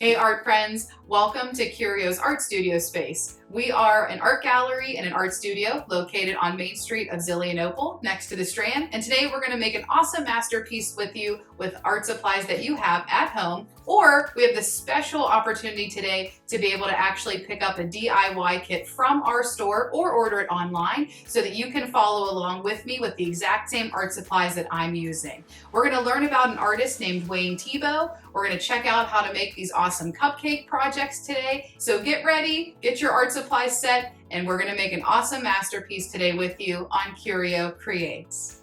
Hey art friends, welcome to CURIO's Art Studio space. We are an art gallery and an art studio located on Main Street of Zelienople next to the Strand. And today we're going to make an awesome masterpiece with you with art supplies that you have at home. Or we have the special opportunity today to be able to actually pick up a DIY kit from our store or order it online so that you can follow along with me with the exact same art supplies that I'm using. We're going to learn about an artist named Tebow. We're going to check out how to make these awesome cupcake projects today. So get ready, get your art supplies set, and we're going to make an awesome masterpiece today with you on CURIO Creates.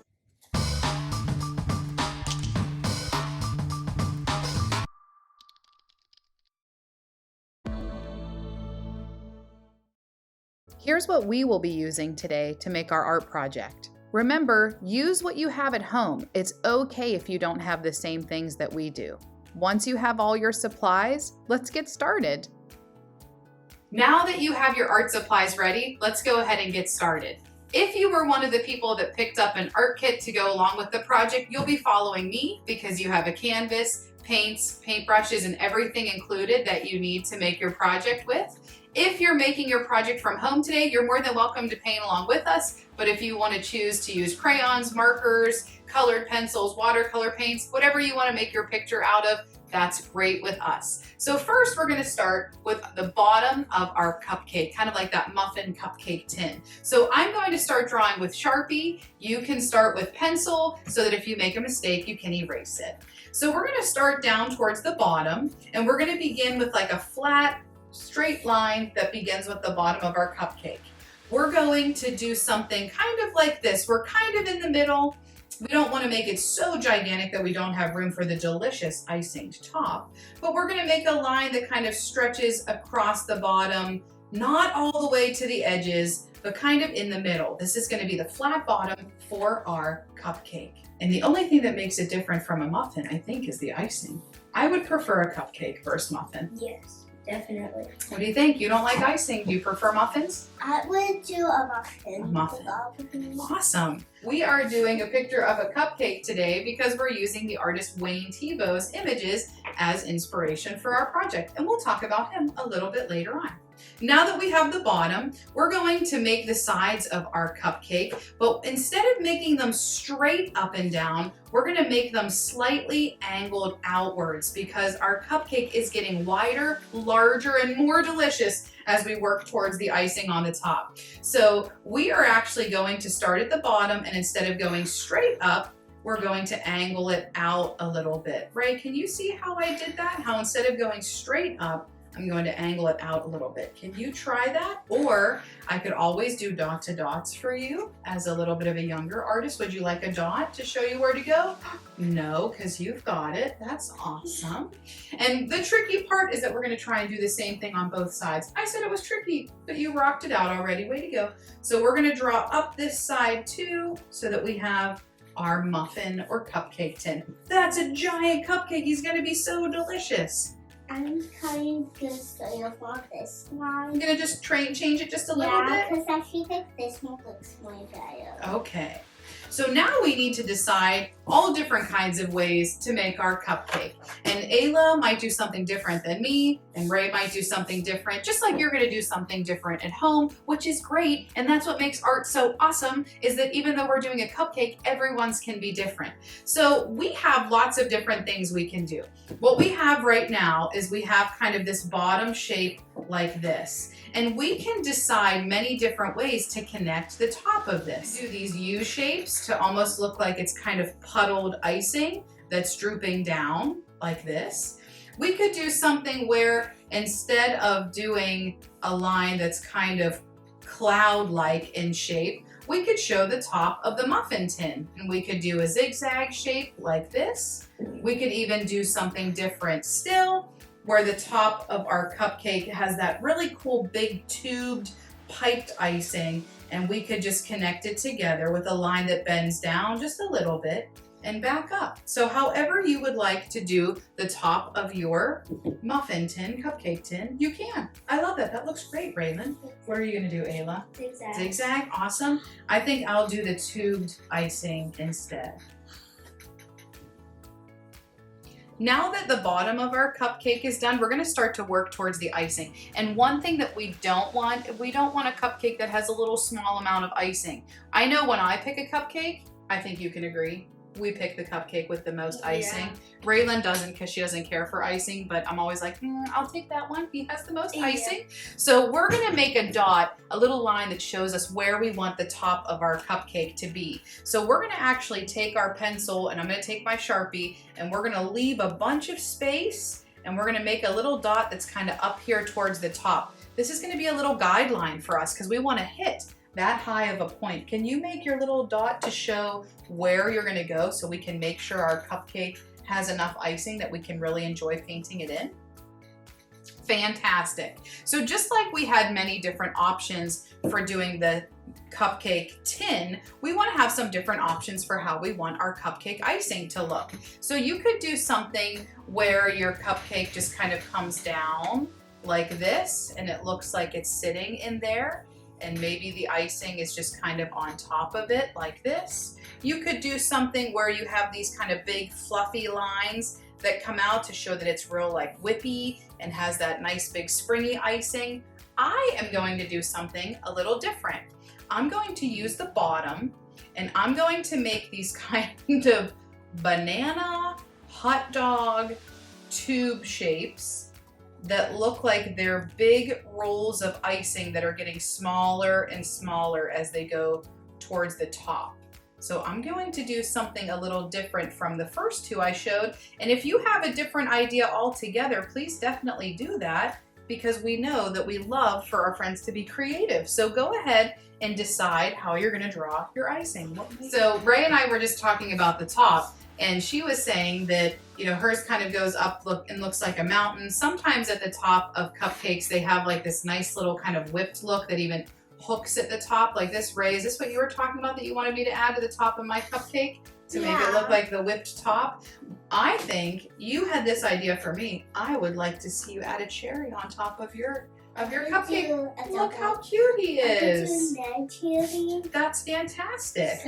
Here's what we will be using today to make our art project. Remember, use what you have at home. It's okay if you don't have the same things that we do. Once you have all your supplies, let's get started. Now that you have your art supplies ready, let's go ahead and get started. If you were one of the people that picked up an art kit to go along with the project, you'll be following me because you have a canvas, paints, paintbrushes, and everything included that you need to make your project with. If you're making your project from home today, you're more than welcome to paint along with us, but if you want to choose to use crayons, markers, colored pencils, watercolor paints, whatever you want to make your picture out of, that's great with us. So first we're going to start with the bottom of our cupcake, kind of like that muffin cupcake tin. So I'm going to start drawing with Sharpie. You can start with pencil so that if you make a mistake, you can erase it. So we're going to start down towards the bottom, and we're going to begin with like a flat, straight line that begins with the bottom of our cupcake. We're going to do something kind of like this. We're kind of in the middle. We don't want to make it so gigantic that we don't have room for the delicious icing top, but we're going to make a line that kind of stretches across the bottom, not all the way to the edges, but kind of in the middle. This is going to be the flat bottom for our cupcake. And the only thing that makes it different from a muffin, I think, is the icing. I would prefer a cupcake versus muffin. Yes, definitely. What do you think? You don't like icing. Do you prefer muffins? I would do a muffin. A muffin. Awesome. We are doing a picture of a cupcake today because we're using the artist Tebow's images as inspiration for our project. And we'll talk about him a little bit later on. Now that we have the bottom, we're going to make the sides of our cupcake, but instead of making them straight up and down, we're going to make them slightly angled outwards because our cupcake is getting wider, larger, and more delicious as we work towards the icing on the top. So we are actually going to start at the bottom, and instead of going straight up, we're going to angle it out a little bit. Ray, can you see how I did that? How instead of going straight up, I'm going to angle it out a little bit. Can you try that? Or I could always do dot to dots for you as a little bit of a younger artist. Would you like a dot to show you where to go? No, because you've got it. That's awesome. And the tricky part is that we're going to try and do the same thing on both sides. I said it was tricky, but you rocked it out already. Way to go. So we're going to draw up this side too so that we have our muffin or cupcake tin. That's a giant cupcake. He's going to be so delicious. I'm kind of just going for this one. I'm gonna just change it just a little bit. Yeah, because I feel like this one looks more better. Okay. So now we need to decide all different kinds of ways to make our cupcake. And Ayla might do something different than me, and Ray might do something different, just like you're gonna do something different at home, which is great. And that's what makes art so awesome, is that even though we're doing a cupcake, everyone's can be different. So we have lots of different things we can do. What we have right now is we have kind of this bottom shape like this. And we can decide many different ways to connect the top of this. Do these U shapes to almost look like it's kind of puddled icing that's drooping down like this. We could do something where instead of doing a line that's kind of cloud-like in shape, we could show the top of the muffin tin. And we could do a zigzag shape like this. We could even do something different still, where the top of our cupcake has that really cool big tubed piped icing, and we could just connect it together with a line that bends down just a little bit and back up. So however you would like to do the top of your muffin tin, cupcake tin, you can. I love that. That looks great, Raven. What are you gonna do, Ayla? Zigzag. Zigzag, awesome. I think I'll do the tubed icing instead. Now that the bottom of our cupcake is done, we're gonna start to work towards the icing. And one thing that we don't want a cupcake that has a little small amount of icing. I know when I pick a cupcake, I think you can agree, we pick the cupcake with the most icing. Raylan doesn't because she doesn't care for icing, but I'm always like, I'll take that one. He has the most icing. So we're gonna make a dot, a little line that shows us where we want the top of our cupcake to be. So we're gonna actually take our pencil, and I'm gonna take my Sharpie, and we're gonna leave a bunch of space, and we're gonna make a little dot that's kind of up here towards the top. This is gonna be a little guideline for us because we wanna hit that high of a point. Can you make your little dot to show where you're gonna go so we can make sure our cupcake has enough icing that we can really enjoy painting it in? Fantastic. So just like we had many different options for doing the cupcake tin, we want to have some different options for how we want our cupcake icing to look. So you could do something where your cupcake just kind of comes down like this and it looks like it's sitting in there, and maybe the icing is just kind of on top of it like this. You could do something where you have these kind of big fluffy lines that come out to show that it's real like whippy and has that nice big springy icing. I am going to do something a little different. I'm going to use the bottom, and I'm going to make these kind of banana hot dog tube shapes that look like they're big rolls of icing that are getting smaller and smaller as they go towards the top. So I'm going to do something a little different from the first two I showed. And if you have a different idea altogether, please definitely do that, because we know that we love for our friends to be creative. So go ahead and decide how you're gonna draw your icing. So Ray and I were just talking about the top, and she was saying that, you know, hers kind of goes up and looks like a mountain. Sometimes at the top of cupcakes, they have like this nice little kind of whipped look that even hooks at the top like this. Ray, is this what you were talking about that you wanted me to add to the top of my cupcake to make it look like the whipped top? I think you had this idea for me. I would like to see you add a cherry on top of your cupcake. Look how cute he is. That's fantastic.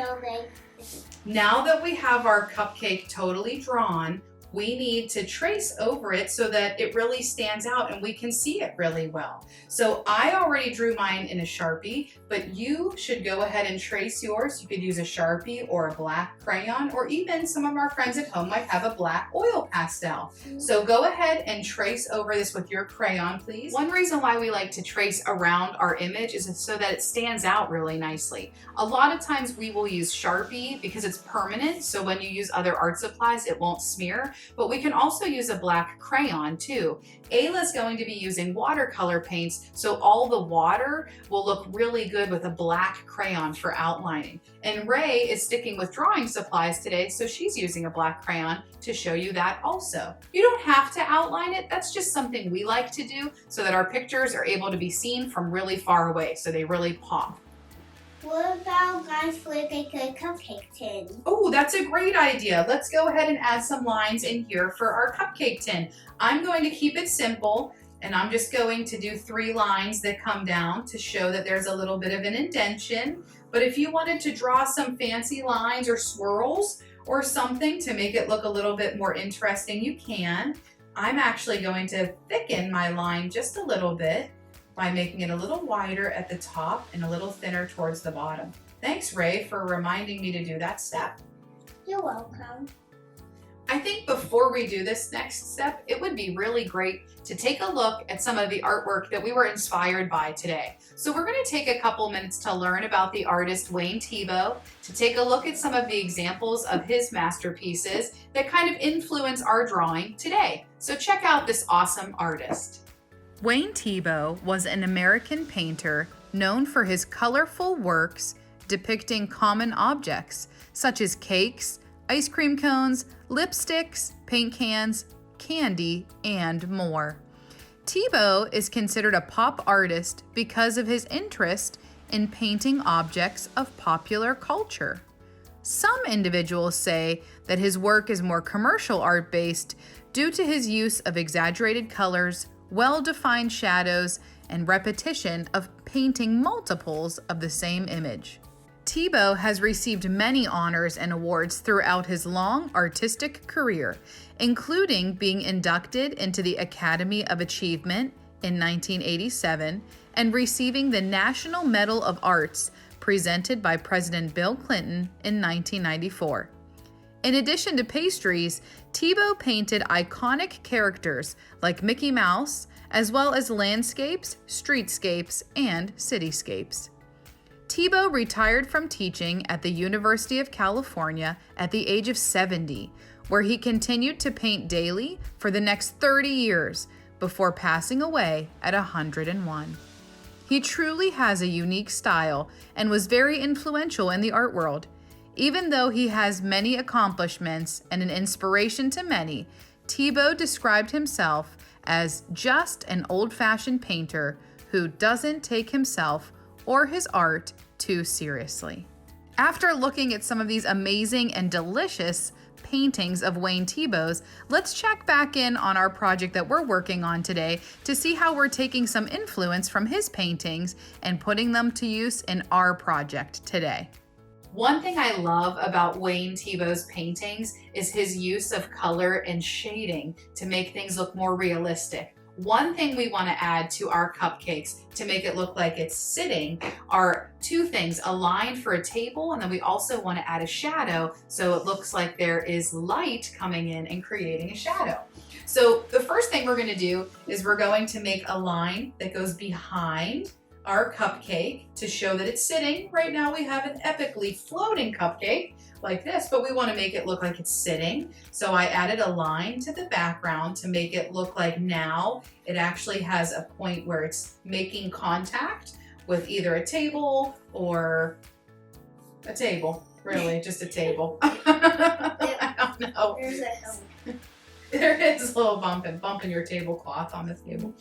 Now that we have our cupcake totally drawn, we need to trace over it so that it really stands out and we can see it really well. So I already drew mine in a Sharpie, but you should go ahead and trace yours. You could use a Sharpie or a black crayon, or even some of our friends at home might have a black oil pastel. So go ahead and trace over this with your crayon, please. One reason why we like to trace around our image is so that it stands out really nicely. A lot of times we will use Sharpie because it's permanent, so when you use other art supplies, it won't smear. But we can also use a black crayon too. Ayla's going to be using watercolor paints, so all the water will look really good with a black crayon for outlining. And Ray is sticking with drawing supplies today, so she's using a black crayon to show you that also. You don't have to outline it. That's just something we like to do so that our pictures are able to be seen from really far away, so they really pop. What about guys for like a cupcake tin? Oh, that's a great idea. Let's go ahead and add some lines in here for our cupcake tin. I'm going to keep it simple, and I'm just going to do 3 lines that come down to show that there's a little bit of an indentation. But if you wanted to draw some fancy lines or swirls or something to make it look a little bit more interesting, you can. I'm actually going to thicken my line just a little bit by making it a little wider at the top and a little thinner towards the bottom. Thanks, Ray, for reminding me to do that step. You're welcome. I think before we do this next step, it would be really great to take a look at some of the artwork that we were inspired by today. So we're going to take a couple minutes to learn about the artist Wayne Tebow, to take a look at some of the examples of his masterpieces that kind of influence our drawing today. So check out this awesome artist. Wayne Tebow was an American painter known for his colorful works depicting common objects such as cakes, ice cream cones, lipsticks, paint cans, candy, and more. Tebow is considered a pop artist because of his interest in painting objects of popular culture. Some individuals say that his work is more commercial art based due to his use of exaggerated colors, well-defined shadows, and repetition of painting multiples of the same image. Tebow has received many honors and awards throughout his long artistic career, including being inducted into the Academy of Achievement in 1987 and receiving the National Medal of Arts presented by President Bill Clinton in 1994. In addition to pastries, Tebow painted iconic characters like Mickey Mouse, as well as landscapes, streetscapes, and cityscapes. Tebow retired from teaching at the University of California at the age of 70, where he continued to paint daily for the next 30 years before passing away at 101. He truly has a unique style and was very influential in the art world. Even though he has many accomplishments and an inspiration to many, Tebow described himself as just an old-fashioned painter who doesn't take himself or his art too seriously. After looking at some of these amazing and delicious paintings of Wayne Tebow's, let's check back in on our project that we're working on today to see how we're taking some influence from his paintings and putting them to use in our project today. One thing I love about Wayne Tebow's paintings is his use of color and shading to make things look more realistic. One thing we want to add to our cupcakes to make it look like it's sitting are two things: a line for a table, and then we also want to add a shadow so it looks like there is light coming in and creating a shadow. So the first thing we're going to do is we're going to make a line that goes behind our cupcake to show that it's sitting. Right now we have an epically floating cupcake like this, but we want to make it look like it's sitting. So I added a line to the background to make it look like now it actually has a point where it's making contact with either a table or a table, really, just a table. I don't know. There's a help. There is a little bumping your tablecloth on the table.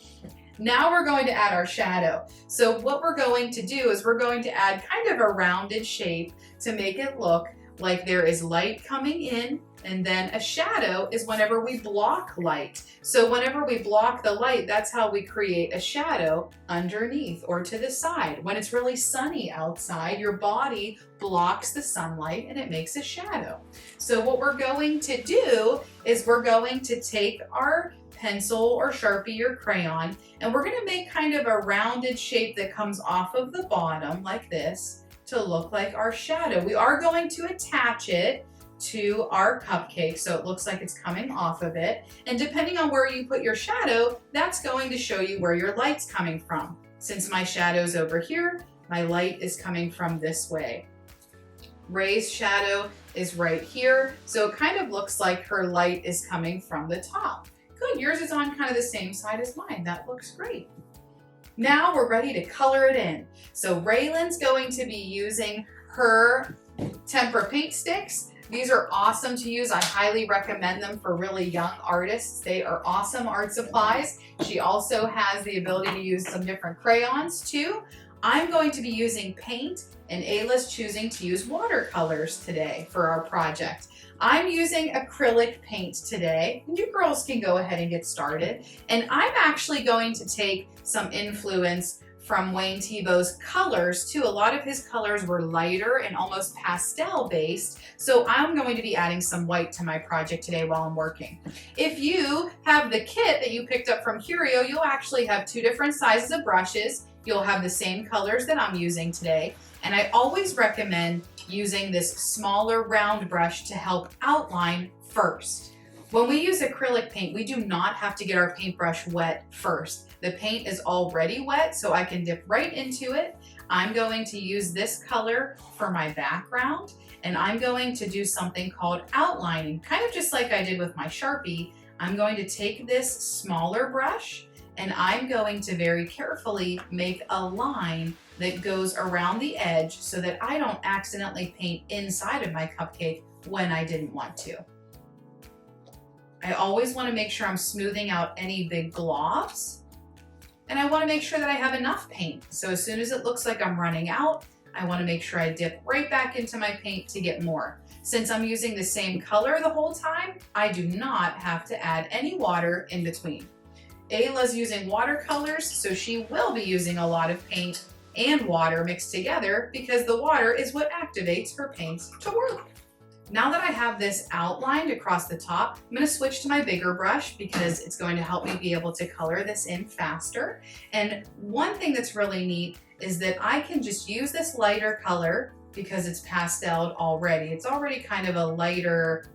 Now we're going to add our shadow. So what we're going to do is we're going to add kind of a rounded shape to make it look like there is light coming in, and then a shadow is whenever we block light. So whenever we block the light, that's how we create a shadow underneath or to the side. When it's really sunny outside, your body blocks the sunlight and it makes a shadow. So what we're going to do is we're going to take our pencil or Sharpie or crayon, and we're going to make kind of a rounded shape that comes off of the bottom like this to look like our shadow. We are going to attach it to our cupcake so it looks like it's coming off of it, and depending on where you put your shadow, that's going to show you where your light's coming from. Since my shadow's over here, my light is coming from this way. Ray's shadow is right here, so it kind of looks like her light is coming from the top. Good, yours is on kind of the same side as mine. That looks great. Now we're ready to color it in. So Raylan's going to be using her tempera paint sticks. These are awesome to use. I highly recommend them for really young artists. They are awesome art supplies. She also has the ability to use some different crayons too. I'm going to be using paint, and Ayla's choosing to use watercolors today for our project. I'm using acrylic paint today, and you girls can go ahead and get started. And I'm actually going to take some influence from Wayne Tebow's colors too. A lot of his colors were lighter and almost pastel based, so I'm going to be adding some white to my project today while I'm working. If you have the kit that you picked up from CURIO, you'll actually have two different sizes of brushes. You'll have the same colors that I'm using today, and I always recommend using this smaller round brush to help outline first. When we use acrylic paint, we do not have to get our paintbrush wet first. The paint is already wet, so I can dip right into it. I'm going to use this color for my background, and I'm going to do something called outlining, kind of just like I did with my Sharpie. I'm going to take this smaller brush, and I'm going to very carefully make a line that goes around the edge so that I don't accidentally paint inside of my cupcake when I didn't want to. I always want to make sure I'm smoothing out any big globs, and I want to make sure that I have enough paint. So as soon as it looks like I'm running out, I want to make sure I dip right back into my paint to get more. Since I'm using the same color the whole time, I do not have to add any water in between. Ayla's using watercolors, so she will be using a lot of paint and water mixed together because the water is what activates her paints to work. Now that I have this outlined across the top, I'm going to switch to my bigger brush because it's going to help me be able to color this in faster. And one thing that's really neat is that I can just use this lighter color because it's pasteled already. It's already kind of a lighter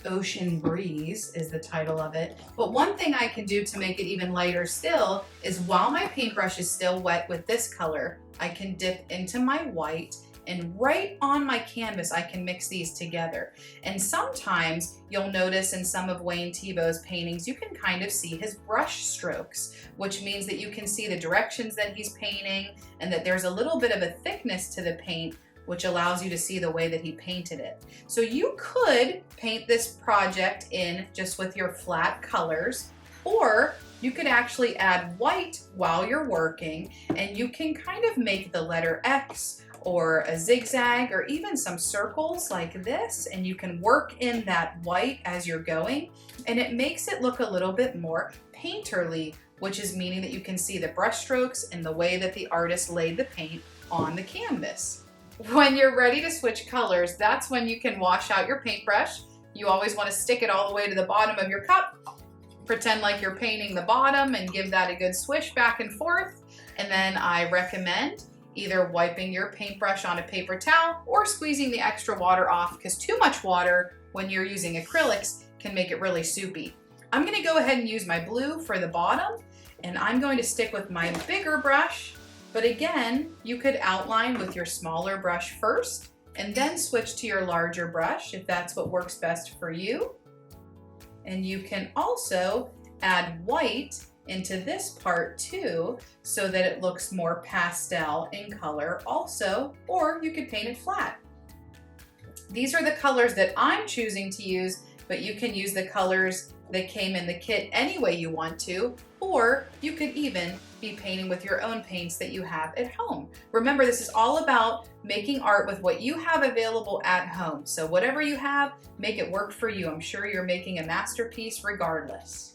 Ocean Breeze is the title of it. But one thing I can do to make it even lighter still is while my paintbrush is still wet with this color, I can dip into my white and right on my canvas, I can mix these together. And sometimes you'll notice in some of Wayne Tebow's paintings, you can kind of see his brush strokes, which means that you can see the directions that he's painting and that there's a little bit of a thickness to the paint, which allows you to see the way that he painted it. So you could paint this project in just with your flat colors, or you could actually add white while you're working, and you can kind of make the letter X or a zigzag or even some circles like this, and you can work in that white as you're going, and it makes it look a little bit more painterly, which is meaning that you can see the brush strokes and the way that the artist laid the paint on the canvas. When you're ready to switch colors, that's when you can wash out your paintbrush. You always want to stick it all the way to the bottom of your cup. Pretend like you're painting the bottom and give that a good swish back and forth. And then I recommend either wiping your paintbrush on a paper towel or squeezing the extra water off, because too much water when you're using acrylics can make it really soupy. I'm going to go ahead and use my blue for the bottom, and I'm going to stick with my bigger brush. But again, you could outline with your smaller brush first and then switch to your larger brush if that's what works best for you. And you can also add white into this part too, so that it looks more pastel in color also, or you could paint it flat. These are the colors that I'm choosing to use, but you can use the colors that came in the kit any way you want to, or you could even be painting with your own paints that you have at home. Remember, this is all about making art with what you have available at home. So whatever you have, make it work for you. I'm sure you're making a masterpiece regardless.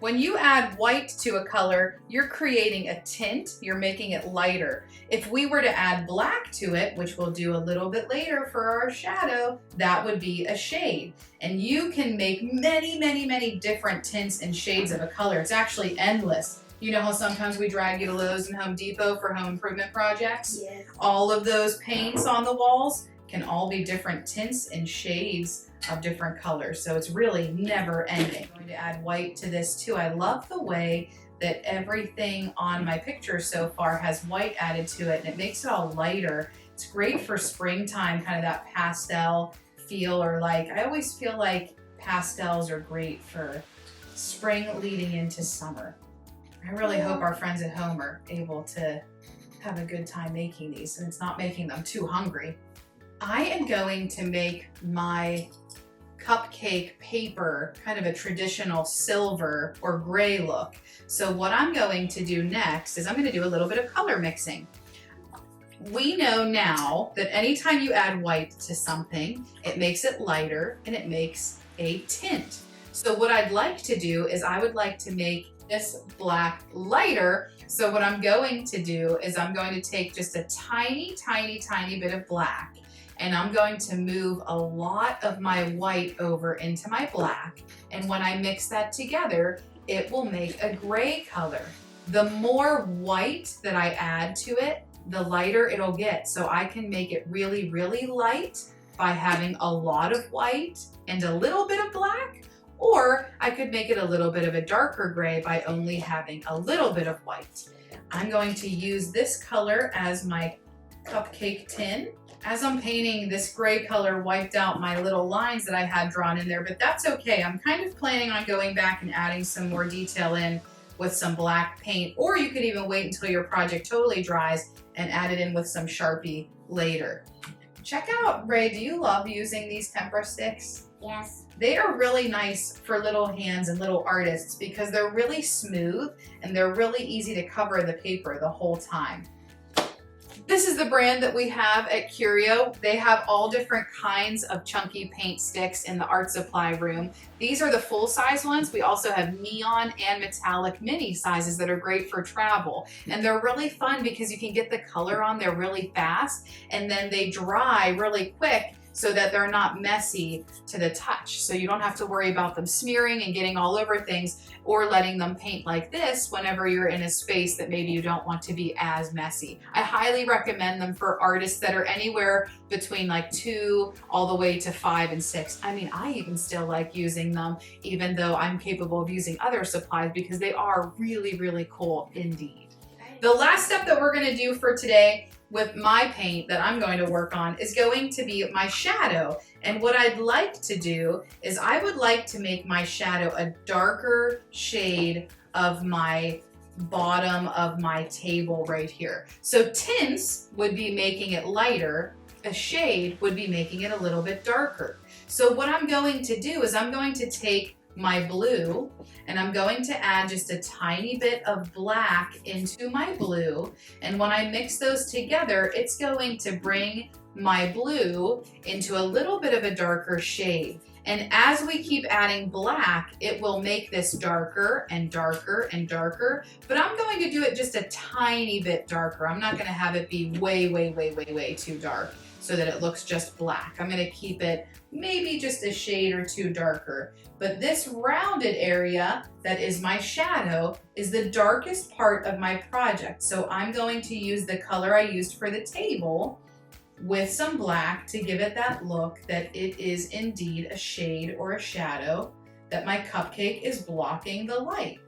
When you add white to a color, you're creating a tint, you're making it lighter. If we were to add black to it, which we'll do a little bit later for our shadow, that would be a shade. And you can make many, many, many different tints and shades of a color. It's actually endless. You know how sometimes we drag you to Lowe's and Home Depot for home improvement projects? Yeah. All of those paints on the walls can all be different tints and shades of different colors. So it's really never ending. I'm going to add white to this too. I love the way that everything on my picture so far has white added to it, and it makes it all lighter. It's great for springtime, kind of that pastel feel, or like, I always feel like pastels are great for spring leading into summer. I really hope our friends at home are able to have a good time making these and it's not making them too hungry. I am going to make my cupcake paper kind of a traditional silver or gray look. So what I'm going to do next is I'm going to do a little bit of color mixing. We know now that anytime you add white to something, it makes it lighter and it makes a tint. So what I'd like to do is I would like to make this black lighter. So what I'm going to do is I'm going to take just a tiny, tiny, tiny bit of black, and I'm going to move a lot of my white over into my black. And when I mix that together, it will make a gray color. The more white that I add to it, the lighter it'll get. So I can make it really, really light by having a lot of white and a little bit of black, or I could make it a little bit of a darker gray by only having a little bit of white. I'm going to use this color as my cupcake tin. As I'm painting, this gray color wiped out my little lines that I had drawn in there, but that's okay. I'm kind of planning on going back and adding some more detail in with some black paint, or you could even wait until your project totally dries and add it in with some Sharpie later. Check out, Ray, do you love using these tempera sticks? Yes. They are really nice for little hands and little artists because they're really smooth and they're really easy to cover the paper the whole time. This is the brand that we have at CURIO. They have all different kinds of chunky paint sticks in the art supply room. These are the full-size ones. We also have neon and metallic mini sizes that are great for travel. And they're really fun because you can get the color on there really fast, and then they dry really quick so that they're not messy to the touch. So you don't have to worry about them smearing and getting all over things, or letting them paint like this whenever you're in a space that maybe you don't want to be as messy. I highly recommend them for artists that are anywhere between like 2 all the way to 5 and 6. I mean, I even still like using them, even though I'm capable of using other supplies, because they are really, really cool indeed. The last step that we're gonna do for today with my paint that I'm going to work on is going to be my shadow. And what I'd like to do is I would like to make my shadow a darker shade of my bottom of my table right here. So tints would be making it lighter, a shade would be making it a little bit darker. So what I'm going to do is I'm going to take my blue and I'm going to add just a tiny bit of black into my blue, and when I mix those together, it's going to bring my blue into a little bit of a darker shade. And as we keep adding black, it will make this darker and darker and darker, but I'm going to do it just a tiny bit darker. I'm not going to have it be way, way, way, way, way too dark so that it looks just black. I'm going to keep it maybe just a shade or 2 darker. But this rounded area that is my shadow is the darkest part of my project. So I'm going to use the color I used for the table with some black to give it that look that it is indeed a shade or a shadow, that my cupcake is blocking the light.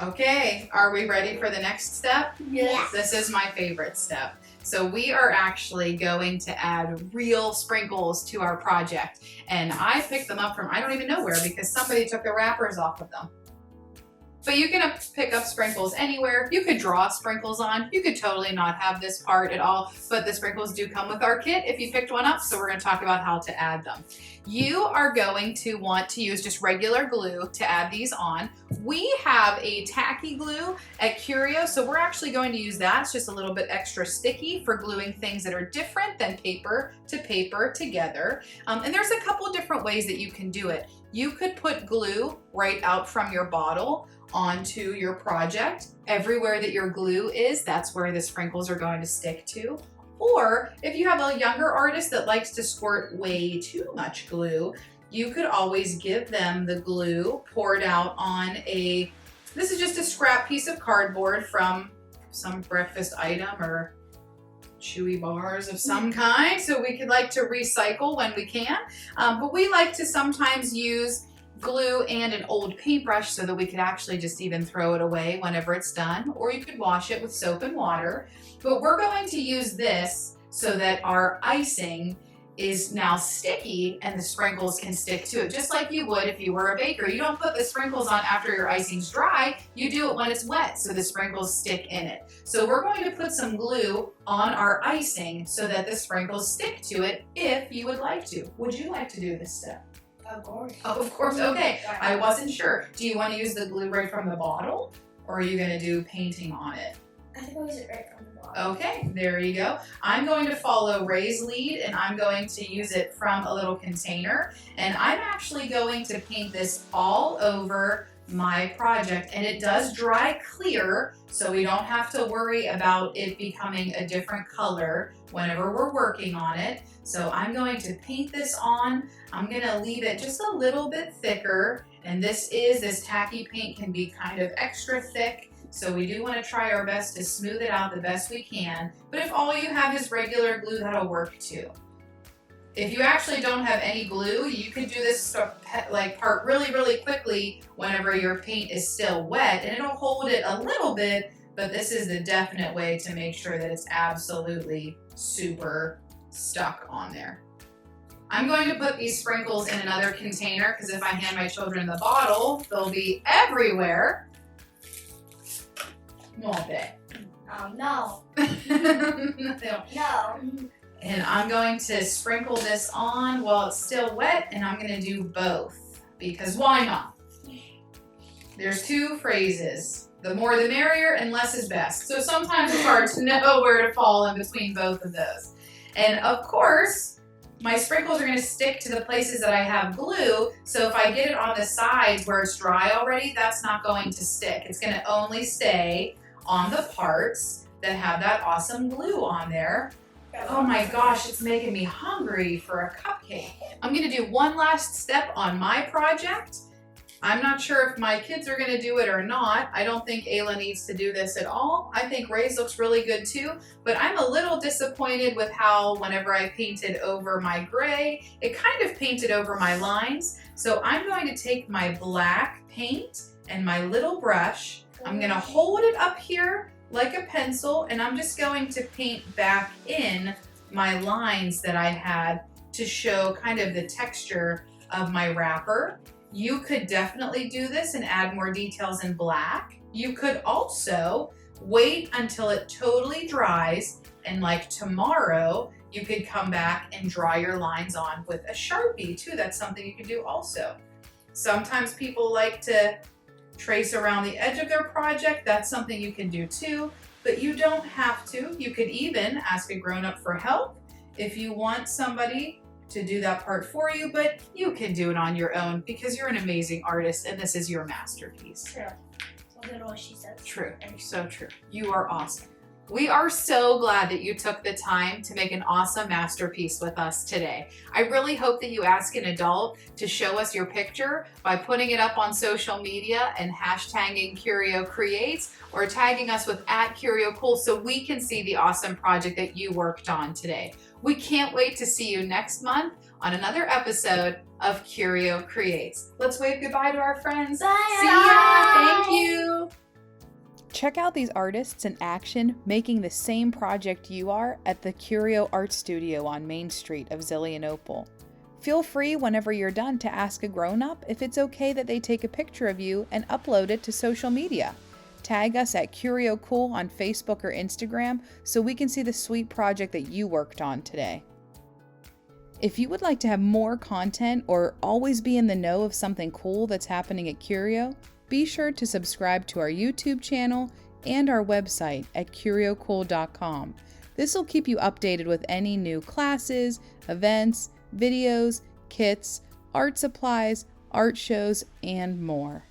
Okay, are we ready for the next step? Yes. This is my favorite step. So we are actually going to add real sprinkles to our project. And I picked them up from I don't even know where, because somebody took the wrappers off of them. But you can pick up sprinkles anywhere. You could draw sprinkles on. You could totally not have this part at all, but the sprinkles do come with our kit if you picked one up, so we're gonna talk about how to add them. You are going to want to use just regular glue to add these on. We have a tacky glue at CURIO, so we're actually going to use that. It's just a little bit extra sticky for gluing things that are different than paper to paper together. And there's a couple different ways that you can do it. You could put glue right out from your bottle onto your project. Everywhere that your glue is, that's where the sprinkles are going to stick to. Or if you have a younger artist that likes to squirt way too much glue, you could always give them the glue poured out on this is just a scrap piece of cardboard from some breakfast item or chewy bars of some kind. So we could like to recycle when we can, but we like to sometimes use glue and an old paintbrush so that we could actually just even throw it away whenever it's done, or you could wash it with soap and water. But we're going to use this so that our icing is now sticky and the sprinkles can stick to it, just like you would if you were a baker. You don't put the sprinkles on after your icing's dry, you do it when it's wet so the sprinkles stick in it. So we're going to put some glue on our icing so that the sprinkles stick to it if you would like to. Would you like to do this step? Of course. Oh, of course, okay. I wasn't sure. Do you want to use the glue right from the bottle, or are you gonna do painting on it? I think I'll use it right from the bottom. Okay, there you go. I'm going to follow Ray's lead, and I'm going to use it from a little container, and I'm actually going to paint this all over my project, and it does dry clear, so we don't have to worry about it becoming a different color whenever we're working on it. So I'm going to paint this on. I'm gonna leave it just a little bit thicker, and this tacky paint can be kind of extra thick, so we do want to try our best to smooth it out the best we can. But if all you have is regular glue, that'll work too. If you actually don't have any glue, you could do this part really, really quickly whenever your paint is still wet, and it'll hold it a little bit, but this is the definite way to make sure that it's absolutely super stuck on there. I'm going to put these sprinkles in another container, because if I hand my children the bottle, they'll be everywhere. Won't they? No. No. And I'm going to sprinkle this on while it's still wet, and I'm going to do both, because why not? There's 2 phrases The more the merrier, and less is best. So sometimes it's hard to know where to fall in between both of those. And of course, my sprinkles are going to stick to the places that I have glue. So if I get it on the sides where it's dry already, that's not going to stick. It's going to only stay on the parts that have that awesome glue on there. Oh my gosh, it's making me hungry for a cupcake. I'm going to do one last step on my project. I'm not sure if my kids are gonna do it or not. I don't think Ayla needs to do this at all. I think Ray's looks really good too, but I'm a little disappointed with how whenever I painted over my gray, it kind of painted over my lines. So I'm going to take my black paint and my little brush. I'm gonna hold it up here like a pencil, and I'm just going to paint back in my lines that I had to show kind of the texture of my wrapper. You could definitely do this and add more details in black. You could also wait until it totally dries, and like tomorrow, you could come back and draw your lines on with a Sharpie too. That's something you could do also. Sometimes people like to trace around the edge of their project. That's something you can do too, but you don't have to. You could even ask a grown-up for help if you want somebody to do that part for you, but you can do it on your own because you're an amazing artist and this is your masterpiece. True. So good what she says. True. So true. You are awesome. We are so glad that you took the time to make an awesome masterpiece with us today. I really hope that you ask an adult to show us your picture by putting it up on social media and hashtagging Curio Creates or tagging us with @CurioCool so we can see the awesome project that you worked on today. We can't wait to see you next month on another episode of Curio Creates. Let's wave goodbye to our friends. Bye. See ya. Thank you. Check out these artists in action making the same project you are at the CURIO Art Studio on Main Street of Zelienople. Feel free whenever you're done to ask a grown-up if it's okay that they take a picture of you and upload it to social media. Tag us at CurioCool on Facebook or Instagram so we can see the sweet project that you worked on today. If you would like to have more content or always be in the know of something cool that's happening at Curio, be sure to subscribe to our YouTube channel and our website at curiocool.com. This will keep you updated with any new classes, events, videos, kits, art supplies, art shows, and more.